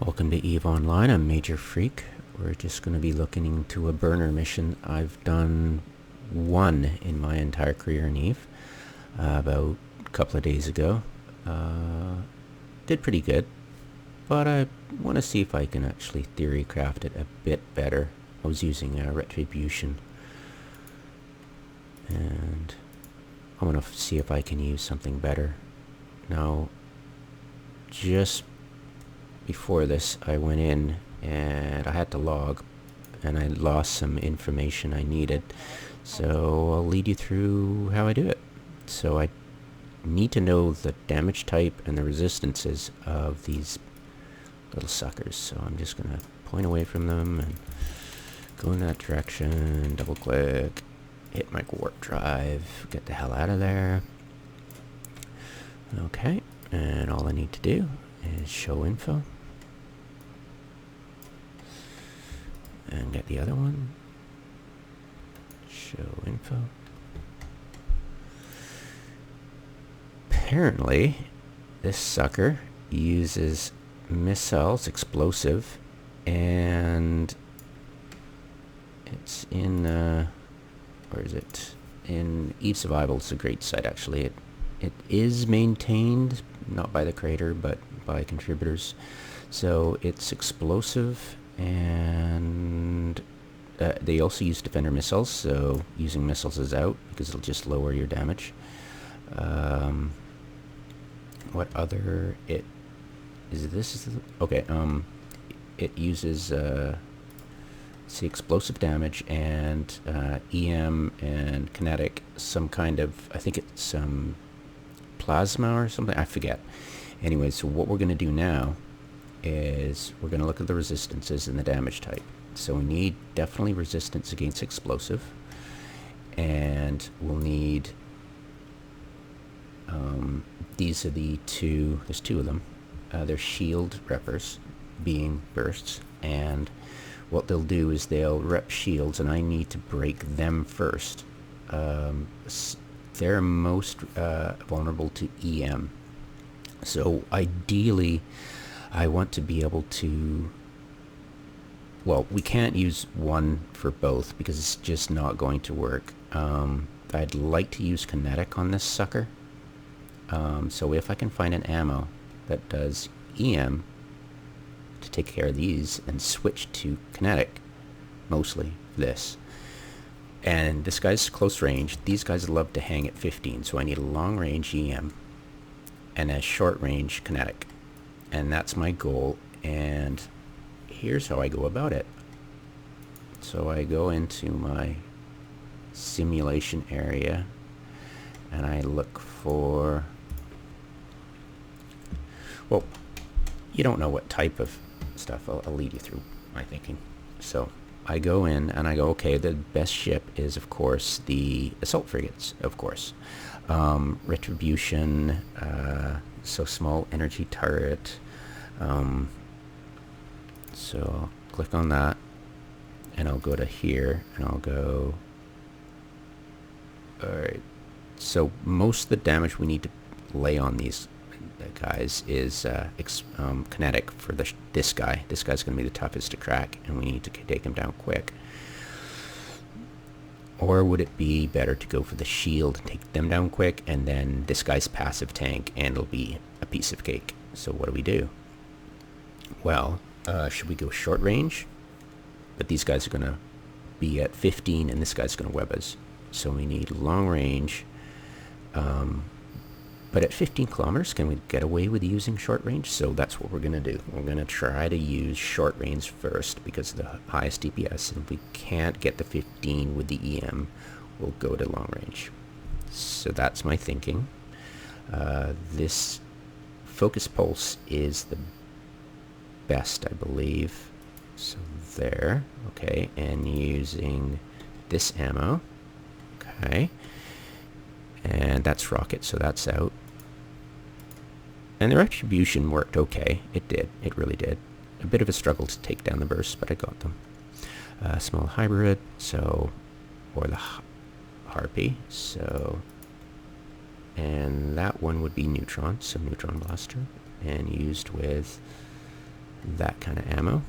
Welcome to EVE Online. I'm Major Freak. We're just going to be looking into a burner mission. I've done one in my entire career in EVE about a couple of days ago. Did pretty good, but I want to see if I can actually theorycraft it a bit better. I was using retribution, and I want to see if I can use something better. Now, just before this, I went in and I had to log, and I lost some information I needed. So I'll lead you through how I do it. So I need to know the damage type and the resistances of these little suckers. So I'm just going to point away from them and go in that direction, double click, hit my warp drive, get the hell out of there. Okay, and all I need to do is show info. And get the other one. Show info. Apparently, this sucker uses missiles, explosive, and it's in, where is it? In EVE Survival. It's a great site, actually. It is maintained, not by the creator, but by contributors. So it's explosive, and they also use defender missiles, so using missiles is out because it'll just lower your damage. What other it is this? Okay, it uses see explosive damage and EM and kinetic, some kind of, I think it's some plasma or something, I forget. Anyway, so what we're going to do now is we're going to look at the resistances and the damage type. So we need definitely resistance against explosive, and we'll need these are the two, there's two of them. They're shield reppers, being bursts, and what they'll do is they'll rep shields, and I need to break them first. They're most vulnerable to EM. So ideally, I want to be able to, well, we can't use one for both because it's just not going to work. I'd like to use kinetic on this sucker. So if I can find an ammo that does EM to take care of these and switch to kinetic, mostly this. And this guy's close range. These guys love to hang at 15, so I need a long range EM and a short range kinetic. And that's my goal, and here's how I go about it. So I go into my simulation area and I look for, well, you don't know what type of stuff. I'll lead you through my thinking. So I go in and I go, okay, the best ship is, of course, the assault frigates, of course. Retribution, so small energy turret. So I'll click on that, and I'll go to here, and I'll go, alright, so most of the damage we need to lay on these guys is kinetic for this guy. This guy's going to be the toughest to crack, and we need to take him down quick. Or would it be better to go for the shield and take them down quick, and then this guy's passive tank, and it'll be a piece of cake? So what do we do? Well, should we go short range? But these guys are going to be at 15, and this guy's going to web us. So we need long range. But at 15 kilometers, can we get away with using short range? So that's what we're going to do. We're going to try to use short range first because of the highest DPS. And if we can't get the 15 with the EM, we'll go to long range. So that's my thinking. This focus pulse is the best, I believe. So there. Okay. And using this ammo. Okay. And that's rocket, so that's out. And the retribution worked okay. It did. It really did. A bit of a struggle to take down the bursts, but I got them. Small hybrid, so, or the harpy, so, and that one would be neutron, so neutron blaster, and used with that kind of ammo.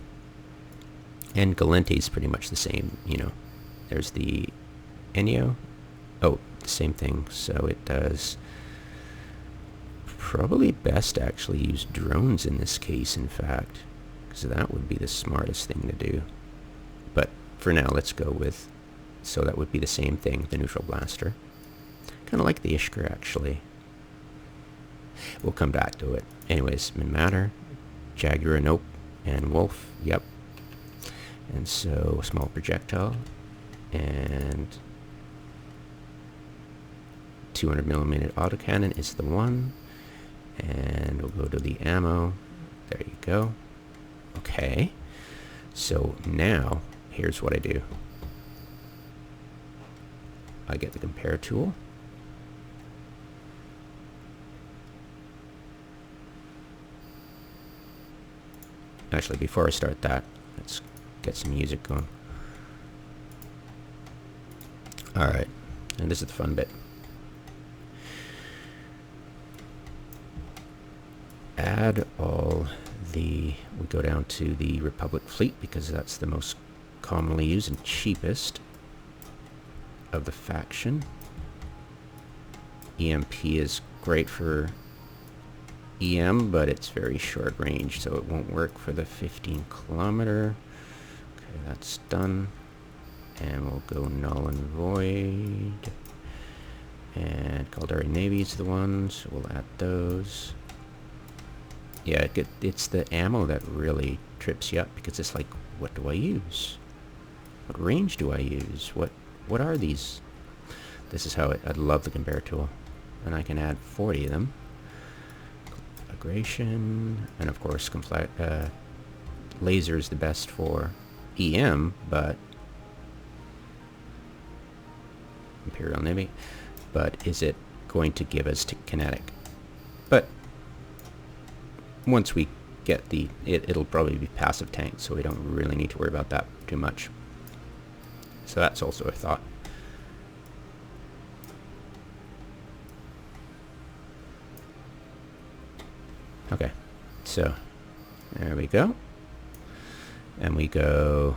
And Galente is pretty much the same, you know. There's the Enyo. Oh, the same thing. So it does probably best actually use drones in this case, in fact, because that would be the smartest thing to do. But for now, let's go with, so that would be the same thing, the neutral blaster. Kind of like the Ishkur, actually. We'll come back to it. Anyways, Matter, Jaguar, nope, and Wolf, yep. And so, small projectile, and 200mm autocannon is the one. And we'll go to the ammo. There you go. Okay. So now, here's what I do. I get the compare tool. Actually, before I start that, let's get some music going. Alright, and this is the fun bit. Add all the, we go down to the Republic fleet because that's the most commonly used and cheapest of the faction. EMP is great for EM, but it's very short range, so it won't work for the 15 kilometer. Okay, that's done. And we'll go null and void. And Caldari Navy is the one, so we'll add those. Yeah, it's the ammo that really trips you up, because it's like, what do I use? What range do I use? What are these? This is how I love the compare tool. And I can add 40 of them. Aggression, and of course conflag, laser is the best for EM, but Imperial Navy, but is it going to give us to kinetic? But once we get the, it'll probably be passive tank, so we don't really need to worry about that too much. So that's also a thought. Okay, so there we go. And we go,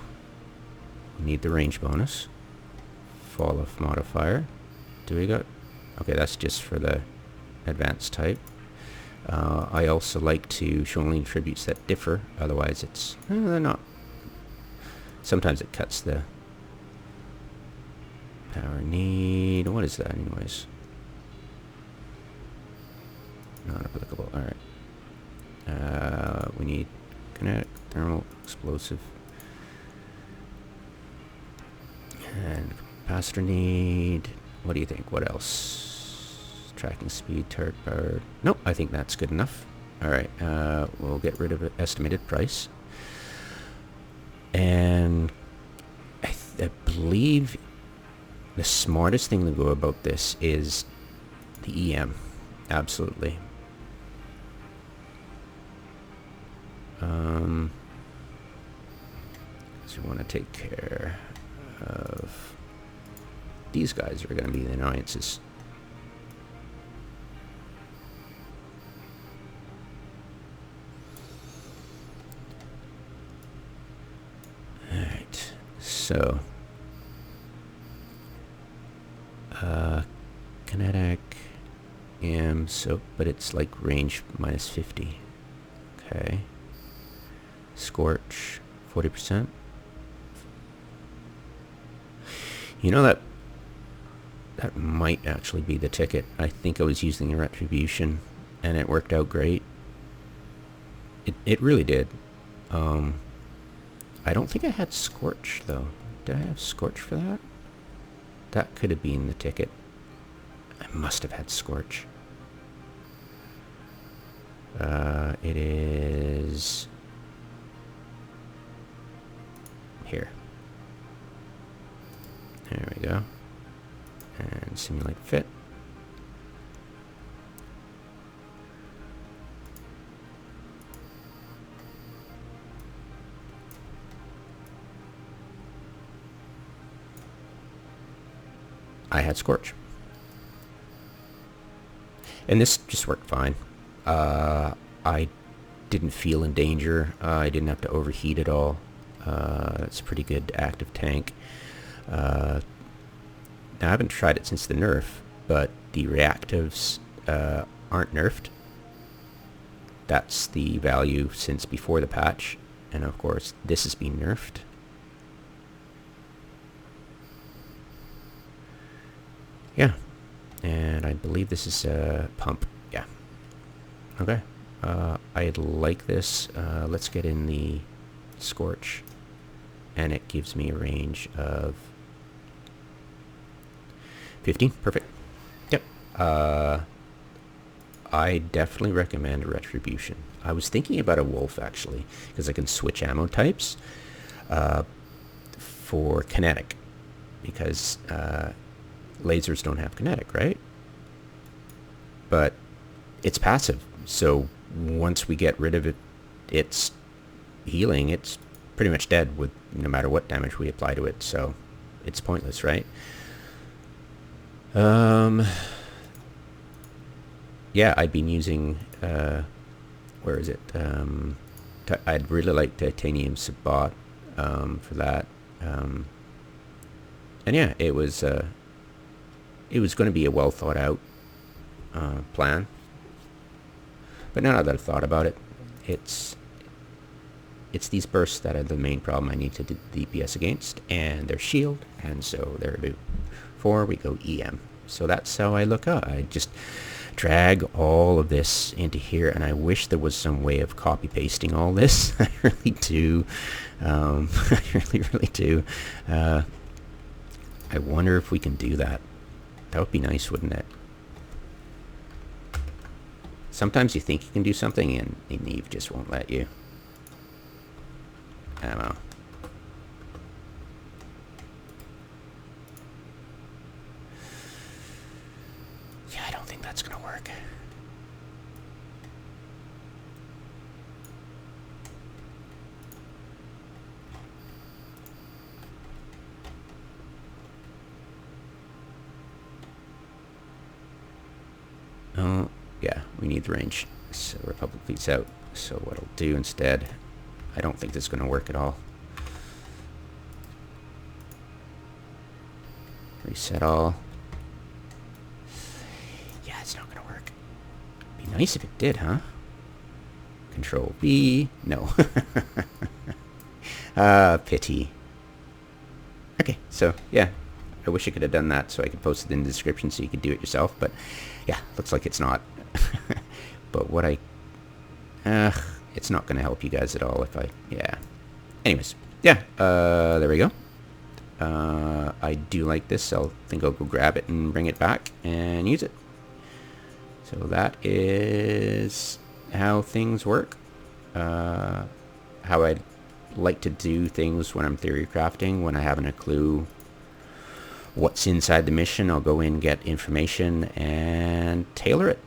need the range bonus. Fall off modifier. Do we go? Okay, that's just for the advanced type. I also like to show only attributes that differ, otherwise it's, they're not. Sometimes it cuts the power need. What is that anyways? Not applicable, alright. We need kinetic, thermal, explosive, and capacitor need. What do you think? What else? Tracking speed, turret power. Nope, I think that's good enough. Alright, we'll get rid of estimated price. And I believe the smartest thing to go about this is the EM. Absolutely. So we want to take care of these guys are going to be the annoyances. Alright, so kinetic so but it's like range minus 50. Okay. Scorch 40%. You know, that might actually be the ticket. I think I was using a retribution and it worked out great. It really did. I don't think I had Scorch though. Did I have Scorch for that? That could have been the ticket. I must have had Scorch. It is here. There we go. And simulate fit. I had Scorch. And this just worked fine. I didn't feel in danger. I didn't have to overheat at all. It's a pretty good active tank. Now I haven't tried it since the nerf, but the reactives aren't nerfed. That's the value since before the patch, and of course this has been nerfed. Yeah, and I believe this is a pump. Yeah. Okay. I like this. Let's get in the Scorch, and it gives me a range of 15. Perfect. Yep. I definitely recommend a Retribution. I was thinking about a Wolf, actually, because I can switch ammo types for kinetic, because lasers don't have kinetic, right? But it's passive, so once we get rid of it, its healing, it's pretty much dead with no matter what damage we apply to it, so it's pointless, right? Yeah, I've been using, where is it? I'd really like Titanium Sabot for that. And yeah, it was going to be a well thought out plan. But now that I've thought about it, it's these bursts that are the main problem I need to do DPS against, and their shield, and so they're about 4, we go EM. So that's how I look up. I just drag all of this into here, and I wish there was some way of copy pasting all this. I really do. I really do. I wonder if we can do that. That would be nice, wouldn't it? Sometimes you think you can do something and Eve just won't let you. I don't know. Yeah, I don't think that's gonna work. Oh, yeah, we need the range. So Republic fleet's out. So what I'll do instead, I don't think this is going to work at all. Reset all. Yeah, it's not going to work. Be nice if it did, huh? Control B. No. Pity. Okay, so yeah, I wish I could have done that so I could post it in the description so you could do it yourself, but yeah, looks like it's not. But what it's not going to help you guys at all if yeah. Anyways, yeah, there we go. I do like this. I think I'll go grab it and bring it back and use it. So that is how things work. How I'd like to do things when I'm theory crafting, when I haven't a clue what's inside the mission. I'll go in, get information, and tailor it.